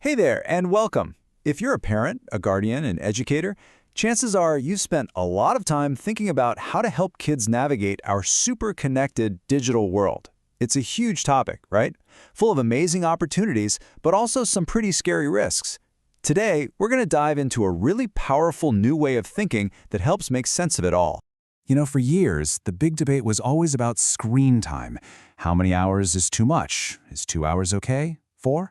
Hey there, and welcome. If you're a parent, a guardian, an educator, chances are you've spent a lot of time thinking about how to help kids navigate our super connected digital world. It's a huge topic, right? Full of amazing opportunities, but also some pretty scary risks. Today, we're going to dive into a really powerful new way of thinking that helps make sense of it all. For years, the big debate was always about screen time. How many hours is too much? Is 2 hours okay? 4?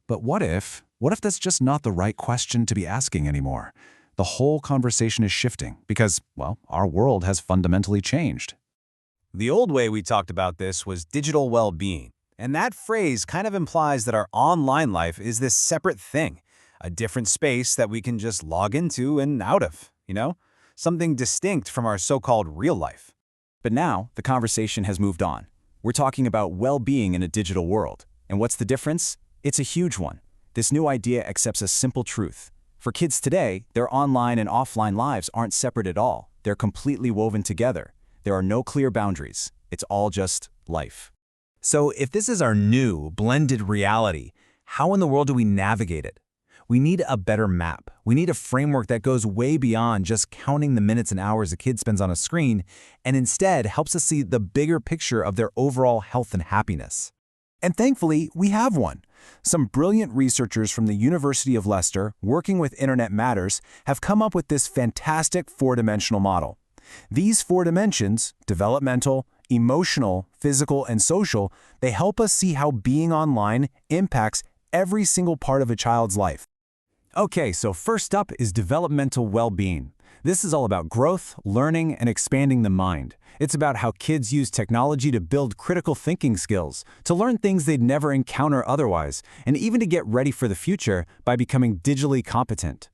But what if that's just not the right question to be asking anymore? The whole conversation is shifting because, our world has fundamentally changed. The old way we talked about this was digital well-being, and that phrase kind of implies that our online life is this separate thing, a different space that we can just log into and out of, Something distinct from our so-called real life. But now, the conversation has moved on. We're talking about well-being in a digital world. And what's the difference? It's a huge one. This new idea accepts a simple truth. For kids today, their online and offline lives aren't separate at all. They're completely woven together. There are no clear boundaries. It's all just life. So if this is our new, blended reality, how in the world do we navigate it? We need a better map. We need a framework that goes way beyond just counting the minutes and hours a kid spends on a screen, and instead helps us see the bigger picture of their overall health and happiness. And thankfully, we have one. Some brilliant researchers from the University of Leicester, working with Internet Matters, have come up with this fantastic four-dimensional model. These 4 dimensions, developmental, emotional, physical, and social, they help us see how being online impacts every single part of a child's life. Okay, so first up is developmental well-being. This is all about growth, learning, and expanding the mind. It's about how kids use technology to build critical thinking skills, to learn things they'd never encounter otherwise, and even to get ready for the future by becoming digitally competent.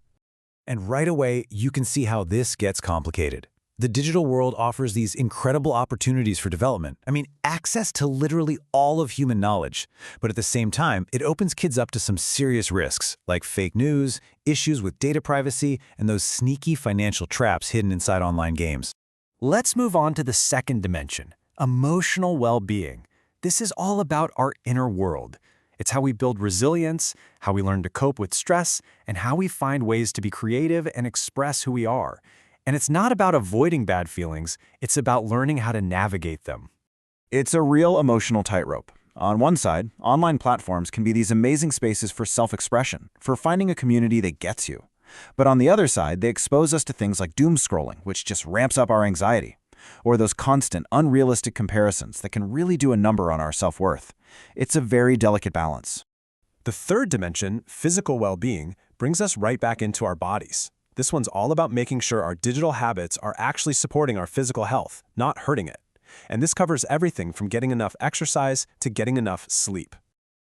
And right away, you can see how this gets complicated. The digital world offers these incredible opportunities for development. Access to literally all of human knowledge. But at the same time, it opens kids up to some serious risks, like fake news, issues with data privacy, and those sneaky financial traps hidden inside online games. Let's move on to the second dimension, emotional well-being. This is all about our inner world. It's how we build resilience, how we learn to cope with stress, and how we find ways to be creative and express who we are. And it's not about avoiding bad feelings, it's about learning how to navigate them. It's a real emotional tightrope. On one side, online platforms can be these amazing spaces for self-expression, for finding a community that gets you. But on the other side, they expose us to things like doom scrolling, which just ramps up our anxiety, or those constant, unrealistic comparisons that can really do a number on our self-worth. It's a very delicate balance. The third dimension, physical well-being, brings us right back into our bodies. This one's all about making sure our digital habits are actually supporting our physical health, not hurting it. And this covers everything from getting enough exercise to getting enough sleep.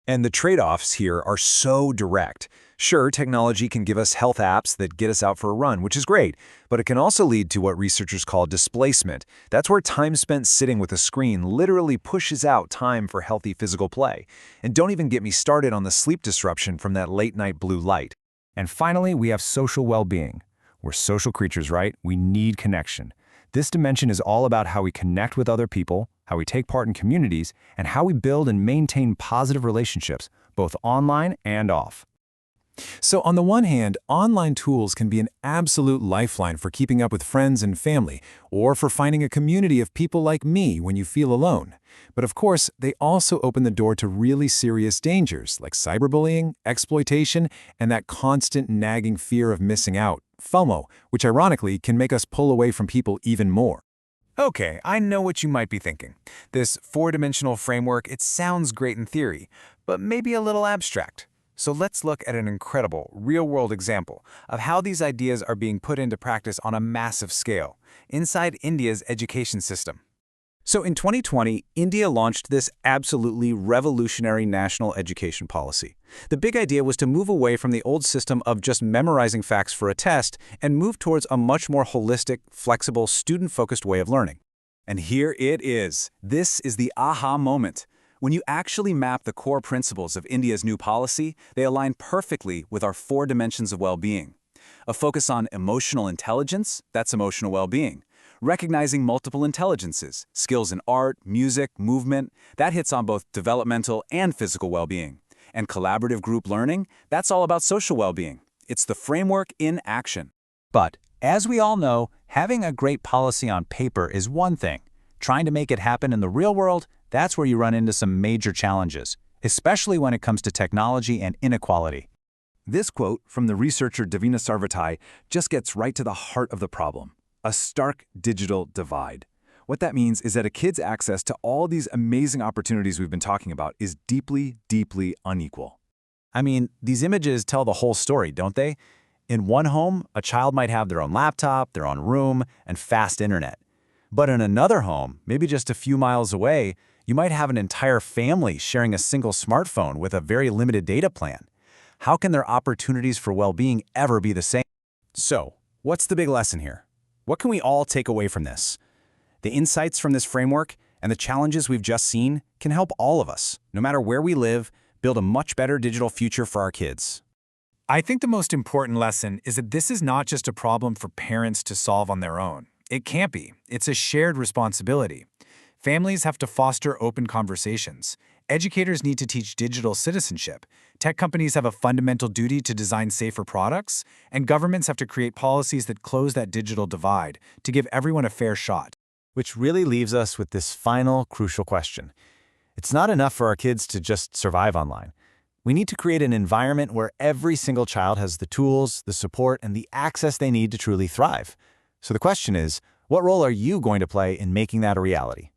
And the trade-offs here are so direct. Sure, technology can give us health apps that get us out for a run, which is great, but it can also lead to what researchers call displacement. That's where time spent sitting with a screen literally pushes out time for healthy physical play. And don't even get me started on the sleep disruption from that late-night blue light. And finally, we have social well-being. We're social creatures, right? We need connection. This dimension is all about how we connect with other people, how we take part in communities, and how we build and maintain positive relationships, both online and off. So on the one hand, online tools can be an absolute lifeline for keeping up with friends and family, or for finding a community of people like me when you feel alone. But of course, they also open the door to really serious dangers like cyberbullying, exploitation, and that constant nagging fear of missing out, FOMO, which ironically can make us pull away from people even more. Okay, I know what you might be thinking. This four-dimensional framework, it sounds great in theory, but maybe a little abstract. So let's look at an incredible, real-world example of how these ideas are being put into practice on a massive scale, inside India's education system. So in 2020, India launched this absolutely revolutionary national education policy. The big idea was to move away from the old system of just memorizing facts for a test and move towards a much more holistic, flexible, student-focused way of learning. And here it is. This is the aha moment. When you actually map the core principles of India's new policy, they align perfectly with our 4 dimensions of well-being. A focus on emotional intelligence, that's emotional well-being. Recognizing multiple intelligences, skills in art, music, movement, that hits on both developmental and physical well-being. And collaborative group learning, that's all about social well-being. It's the framework in action. But, as we all know, having a great policy on paper is one thing. Trying to make it happen in the real world, that's where you run into some major challenges, especially when it comes to technology and inequality. This quote from the researcher Davina Sarvatai just gets right to the heart of the problem: a stark digital divide. What that means is that a kid's access to all these amazing opportunities we've been talking about is deeply, deeply unequal. I mean, these images tell the whole story, don't they? In one home, a child might have their own laptop, their own room, and fast internet. But in another home, maybe just a few miles away, you might have an entire family sharing a single smartphone with a very limited data plan. How can their opportunities for well-being ever be the same? So, what's the big lesson here? What can we all take away from this? The insights from this framework and the challenges we've just seen can help all of us, no matter where we live, build a much better digital future for our kids. I think the most important lesson is that this is not just a problem for parents to solve on their own. It can't be. It's a shared responsibility. Families have to foster open conversations. Educators need to teach digital citizenship. Tech companies have a fundamental duty to design safer products, and governments have to create policies that close that digital divide to give everyone a fair shot. Which really leaves us with this final, crucial question. It's not enough for our kids to just survive online. We need to create an environment where every single child has the tools, the support, and the access they need to truly thrive. So the question is, what role are you going to play in making that a reality?